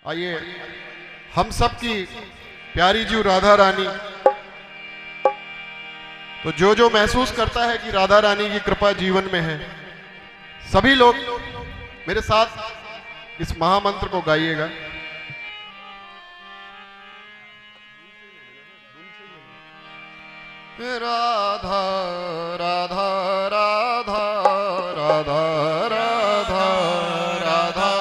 आइए हम सब की प्यारी जी राधा रानी, तो जो महसूस करता है कि राधा रानी की कृपा जीवन में है, सभी लोग मेरे साथ इस महामंत्र को गाइएगा। राधा राधा राधा राधा राधा राधा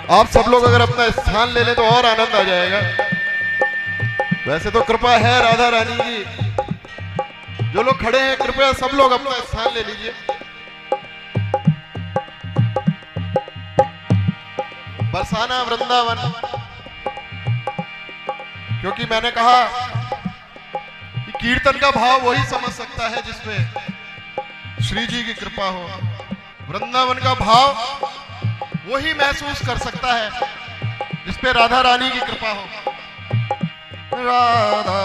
आप सब लोग अगर अपना स्थान ले लें तो और आनंद आ जाएगा। वैसे तो कृपा है राधा रानी की। जो लोग खड़े हैं कृपया सब लोग अपना स्थान ले लीजिए। बरसाना वृंदावन, क्योंकि मैंने कहा कि कीर्तन का भाव वही समझ सकता है जिसमें श्री जी की कृपा हो। वृंदावन का भाव वही महसूस कर सकता है जिस पे राधा रानी की कृपा हो। राधा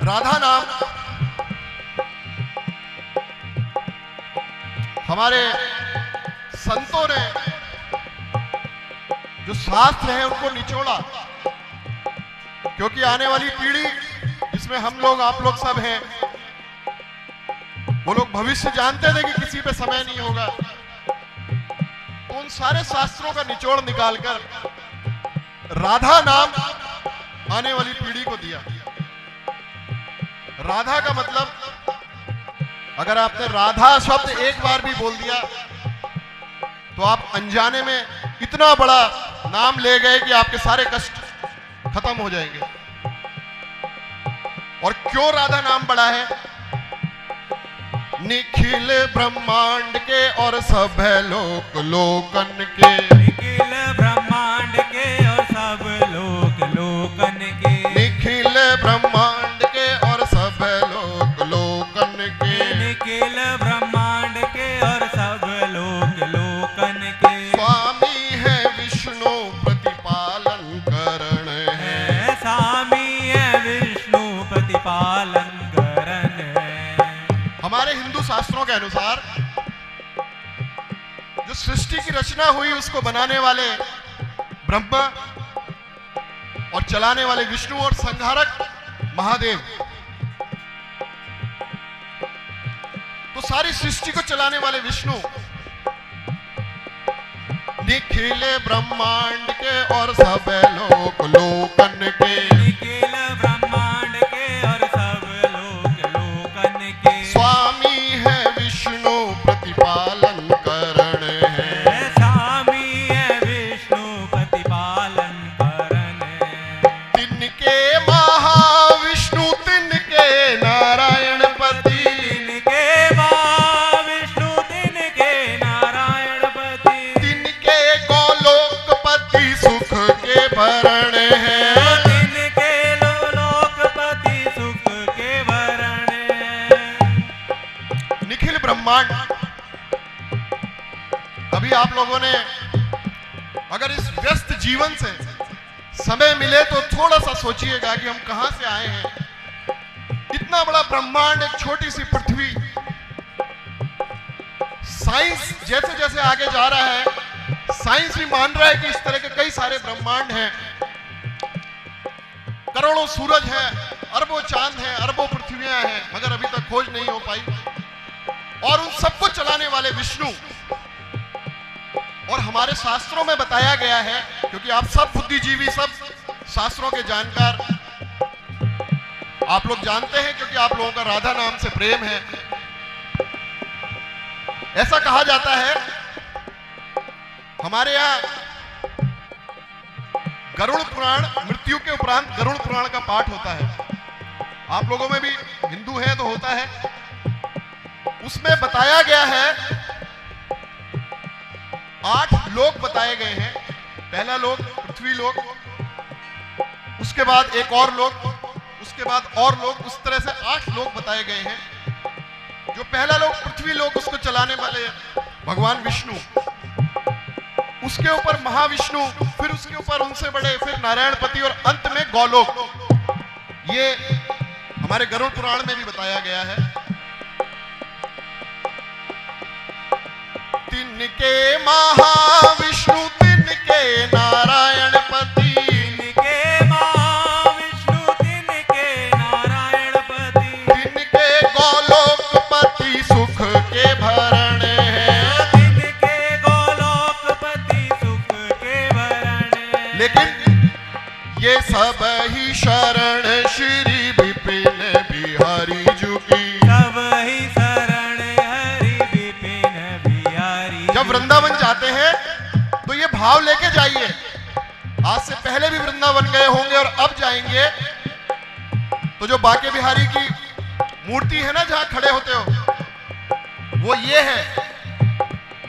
राधा राधा हमारे संतों ने जो शास्त्र है उनको निचोड़ा, क्योंकि आने वाली पीढ़ी जिसमें हम लोग आप लोग सब हैं, वो लोग भविष्य जानते थे कि किसी पे समय नहीं होगा। तो उन सारे शास्त्रों का निचोड़ निकालकर राधा नाम आने वाली पीढ़ी को दिया। राधा का मतलब, अगर आपने राधा शब्द एक बार भी बोल दिया तो आप अनजाने में इतना बड़ा नाम ले गए कि आपके सारे कष्ट खत्म हो जाएंगे। और क्यों राधा नाम बड़ा है? निखिल ब्रह्मांड के और सब लोक लोकन के, निखिल ब्रह्मांड के और सब लोक लोकन के, निखिल ब्रह्मांड के और सब लोक लोकन के, निखिल ब्रह्मांड के और सब लोक लोकन के। स्वामी है विष्णु प्रतिपालन करण है, स्वामी है विष्णु प्रतिपालन करण है। हमारे हिंदू शास्त्रों के अनुसार जो सृष्टि की रचना हुई उसको बनाने वाले ब्रह्मा और चलाने वाले विष्णु और संहारक महादेव, तो सारी सृष्टि को चलाने वाले विष्णु निखिल ब्रह्मांड के और सब लोक लोकन के, निखिल ब्रह्मांड के और सब लोक लोकन के। स्वामी है विष्णु प्रतिपालन करण है, स्वामी है विष्णु प्रतिपालन करण है। तिनके महाविष्णु तिनके नारायण पति, तिनके महाविष्णु तिनके नारायण पति, तिनके गोलोकपति सुख के भरण है, तिनके लोकपति सुख के भरण है। निखिल ब्रह्मांड। अभी आप लोगों ने अगर इस व्यस्त जीवन से समय मिले तो थोड़ा सा सोचिएगा कि हम कहां से आए हैं। इतना बड़ा ब्रह्मांड, एक छोटी सी पृथ्वी। साइंस जैसे जैसे आगे जा रहा है, साइंस भी मान रहा है कि इस तरह के कई सारे ब्रह्मांड हैं, करोड़ों सूरज हैं, अरबों चांद हैं, अरबों पृथ्वियां हैं, मगर अभी तक खोज नहीं हो पाई। और उन सबको चलाने वाले विष्णु, और हमारे शास्त्रों में बताया गया है, क्योंकि आप सब बुद्धिजीवी, सब शास्त्रों के जानकार, आप लोग जानते हैं क्योंकि आप लोगों का राधा नाम से प्रेम है। ऐसा कहा जाता है हमारे यहां गरुड़ पुराण, मृत्यु के उपरांत गरुड़ पुराण का पाठ होता है। आप लोगों में भी हिंदू है तो होता है। उसमें बताया गया है 8 लोक बताए गए हैं। पहला लोक पृथ्वी लोक, उसके बाद एक और लोक, उसके बाद और लोक, उस तरह से 8 लोक बताए गए हैं। जो पहला लोक पृथ्वी लोक, उसको चलाने वाले भगवान विष्णु, उसके ऊपर महाविष्णु, फिर उसके ऊपर उनसे बड़े, फिर नारायणपति, और अंत में गौलोक। ये हमारे गरुड़ पुराण में भी बताया गया है। तिनके महाविष्णु तिनके नारायणपति, तिनके महाविष्णु तिनके नारायणपति, तिनके गोलोकपति सुख के भरण है, तिनके गोलोकपति सुख के भरण है। लेकिन ये सब ही शरण श्री विपिन बिहारी जी की, सब ही शरण हरि विपिन बिहारी। जब वृंदावन जाते हैं तो ये भाव लेके जाइए। आज से पहले भी वृंदावन गए होंगे और अब जाएंगे तो जो बांके बिहारी की मूर्ति है ना, जहां खड़े होते हो, वो ये है।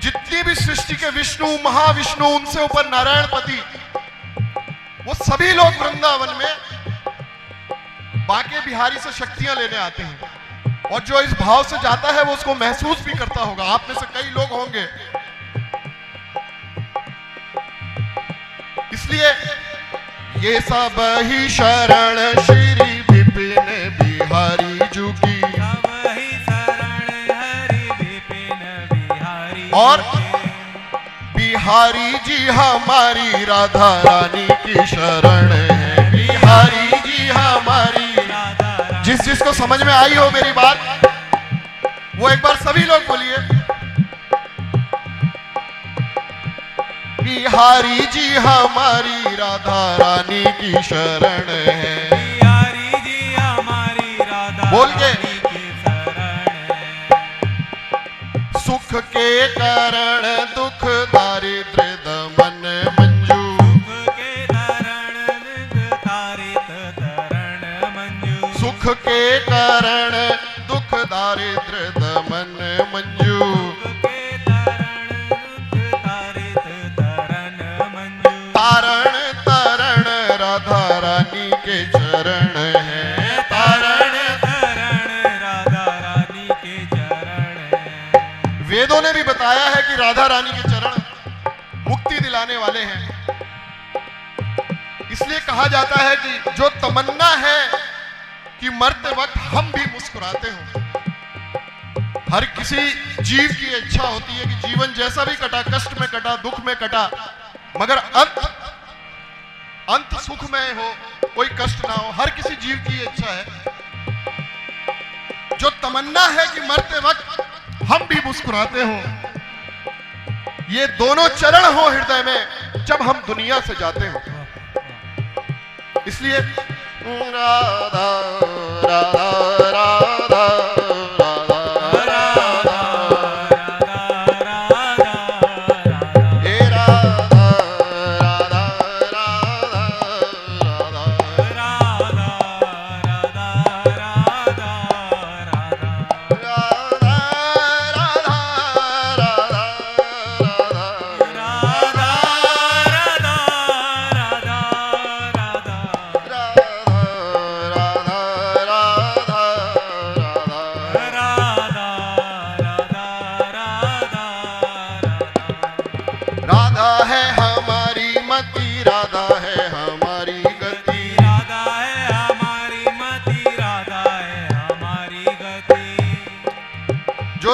जितनी भी सृष्टि के विष्णु, महाविष्णु, उनसे ऊपर नारायणपति, वो सभी लोग वृंदावन में बांके बिहारी से शक्तियां लेने आते हैं। और जो इस भाव से जाता है वो उसको महसूस भी करता होगा। आप में से कई लोग होंगे। इसलिए ये सब ही शरण श्री विपिन बिहारी जी की, सब ही शरण हरि विपिन बिहारी। और बिहारी जी हमारी राधा रानी की शरण है। बिहारी जी हमारी, जिस जिसको समझ में आई हो मेरी बात, वो एक बार सभी लोग बोलिए, बिहारी जी हमारी राधा रानी की शरण है। बिहारी जी हमारी राधा बोल के, रानी की शरण है। सुख के कारण दुख दारिद्र्य दमन मंजू, तरण दुख दारिद्र दमन मंजू। तारण तरण राधा रानी के चरण है। तारण राधा रानी के चरण है। वेदों ने भी बताया है कि राधा रानी के चरण मुक्ति दिलाने वाले हैं। इसलिए कहा जाता है कि जो तमन्ना है कि मरते वक्त हम भी मुस्कुराते हो। हर किसी जीव की इच्छा होती है कि जीवन जैसा भी कटा, कष्ट में कटा, दुख में कटा, मगर अंत सुखमय हो, कोई कष्ट ना हो। हर किसी जीव की इच्छा है। जो तमन्ना है कि मरते वक्त हम भी मुस्कुराते हो, ये दोनों चरण हो हृदय में जब हम दुनिया से जाते हो। इसलिए राधा राधा राधा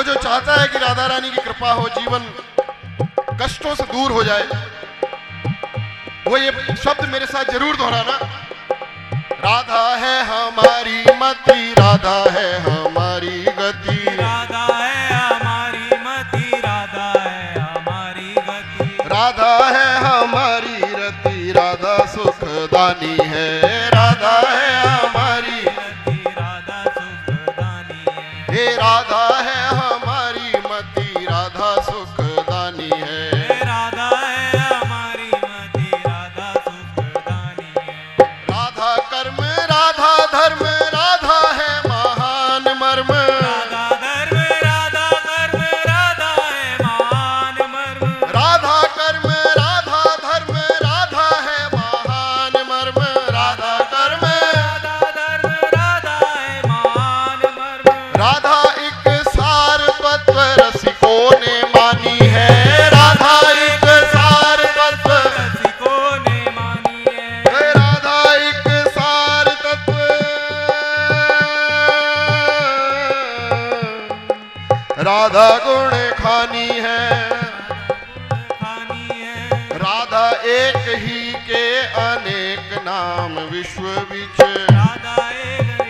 जो चाहता है कि राधा रानी की कृपा हो, जीवन कष्टों से दूर हो जाए, वो ये शब्द मेरे साथ जरूर दोहराना। राधा है हमारी मति, राधा है हमारी गति। राधा है हमारी मति, राधा है हमारी गति। राधा है हमारी रति, राधा सुखदानी है। राधा है हमारी रति, राधा सुखदानी है। हे राधा है हमारी मति, राधा सुखदानी है। राधा है हमारी मति, राधा सुखदानी है। राधा कर्म राधा धर्म, राधा है महान मर्म। राधा धर्म राधा कर्म, राधा है महान मर्म। राधा कर्म राधा धर्म, राधा है महान मर्म। राधा कर्म राधा धर्म, राधा है महान मर्म। राधा एक सार तत्व रसिकों ने मानी है। राधा एक सार तत्व रसिकों ने मानी है। राधा एक सार तत्व, राधा गुण खानी है। खानी है। राधा एक ही के अनेक नाम विश्व विच। राधा एक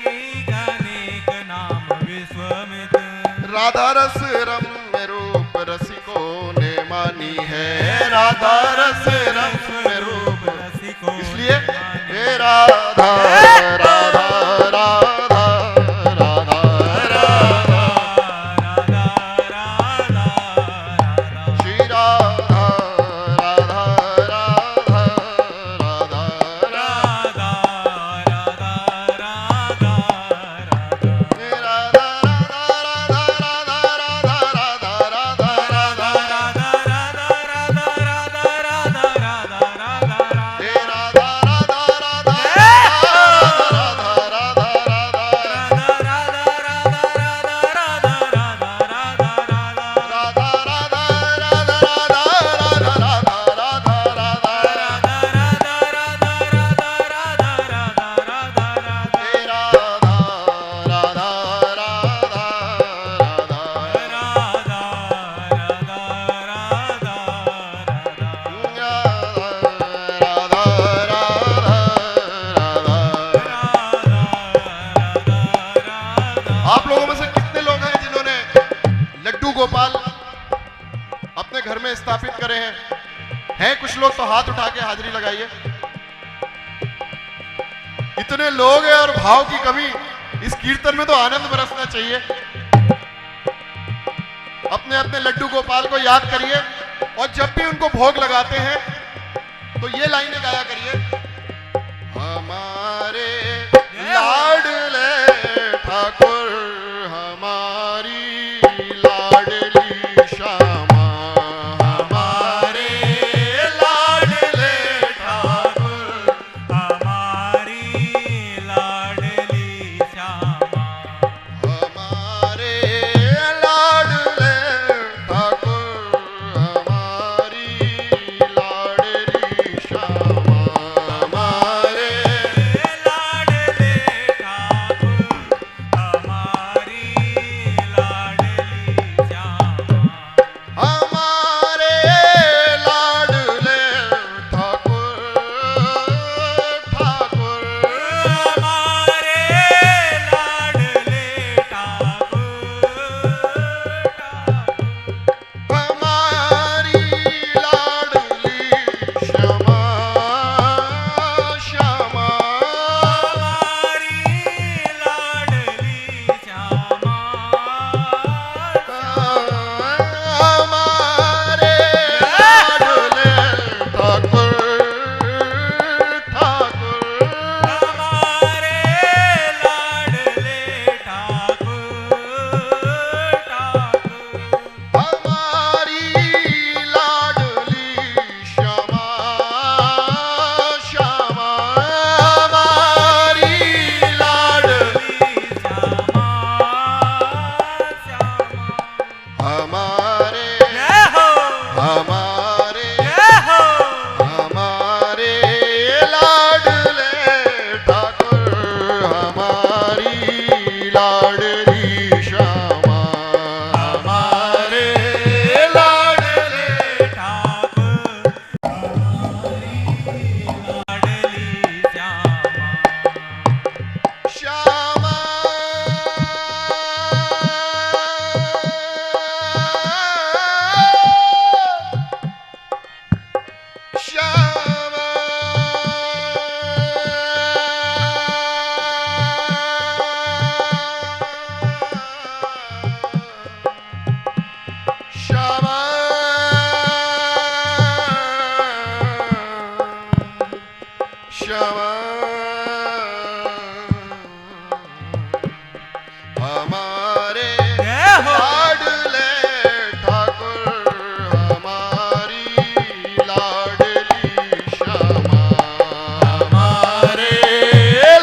ही अनेक नाम विश्वमित। राधा रस रम्य रूप रसिकों ने मानी है। राधा रस रम्य रूप, रसिकों इसलिए हे राधा राधा राधा राधा राधा श्री राधा राधा राधा राधा राधा हे राधा राधा राधा राधा राधा हे राधा राधा राधा आप लोगों में से कितने लोग हैं जिन्होंने लड्डू गोपाल अपने घर में स्थापित करे हैं? कुछ लोग तो हाथ उठा के हाजिरी लगाइए। इतने लोग हैं और भाव की कमी। इस कीर्तन में तो आनंद बरसना चाहिए। अपने अपने लड्डू गोपाल को याद करिए और जब भी उनको भोग लगाते हैं तो ये लाइनें गाया करिए। हमारे लाडले श्यामा हमारे जय हो लाडले ठाकुर हमारी लाडली श्यामा हमारे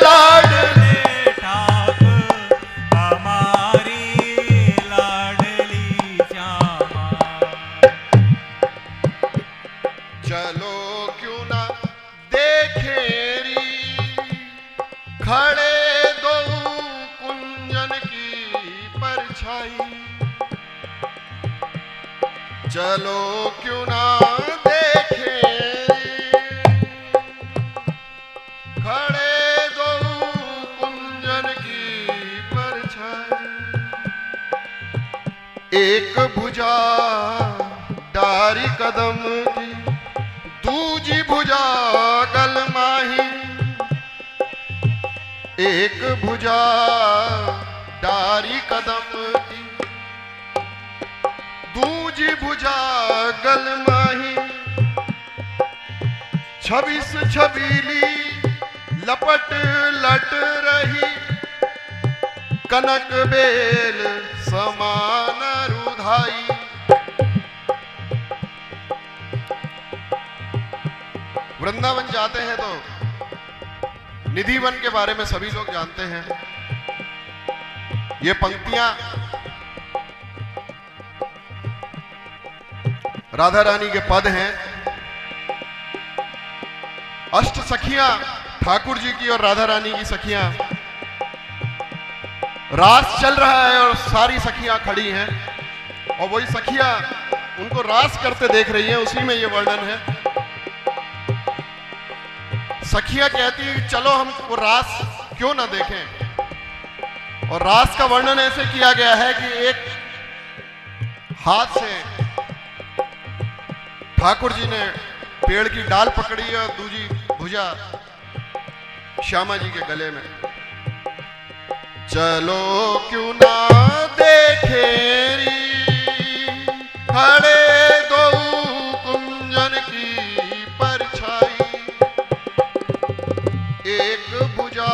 लाडले ठाकुर हमारी लाडली श्यामा। चलो क्यों ना देखेरी खड़े दो कुंजन की परछाई। चलो क्यों ना देखेरी खड़े दो कुंजन की परछाई। एक भुजा डारी कदम की दूजी भुजा गलमाही। एक भुजा डारी कदम की दूजी भुजा गलमाही। छबीस छबीली लपट लट रही कनक बेल समान रुधाई। वृंदावन जाते हैं तो निधि वन के बारे में सभी लोग जानते हैं। ये पंक्तियां राधा रानी के पद हैं। अष्ट सखियां ठाकुर जी की और राधा रानी की सखियां, रास चल रहा है और सारी सखियां खड़ी हैं और वही सखियां उनको रास करते देख रही हैं। उसी में ये वर्णन है। सखियां कहती है कि चलो हम वो रास क्यों ना देखें। और रास का वर्णन ऐसे किया गया है कि एक हाथ से ठाकुर जी ने पेड़ की डाल पकड़ी और दूजी भुजा श्यामा जी के गले में। चलो क्यों ना देखेरी खड़े दो कुंजन की परछाई। एक भुजा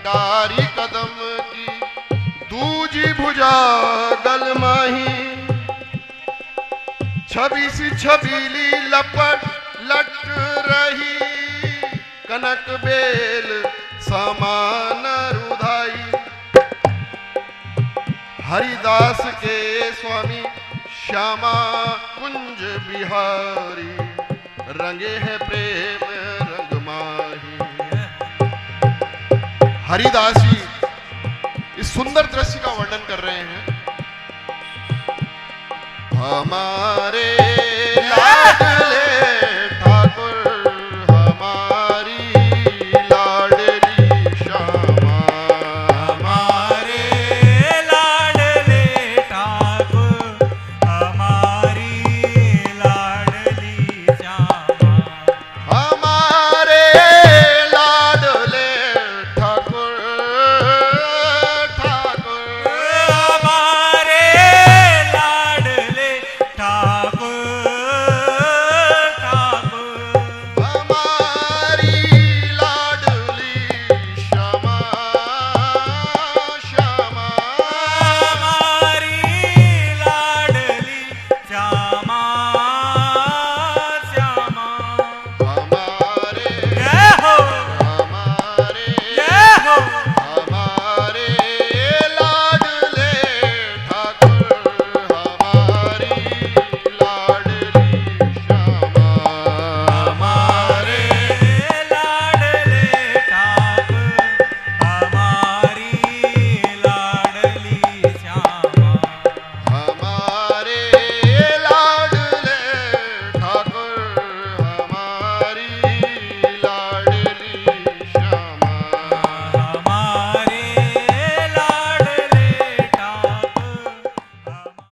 डारी कदम की दूजी भुजा गलमाही। छबी सी छबीली लपट लट रही कनक बेल समान रुधाई। हरिदास के स्वामी श्यामा कुंज बिहारी रंगे हैं प्रेम रंग माही। हरिदास जी इस सुंदर दृश्य का वर्णन कर रहे हैं। हमारे लाड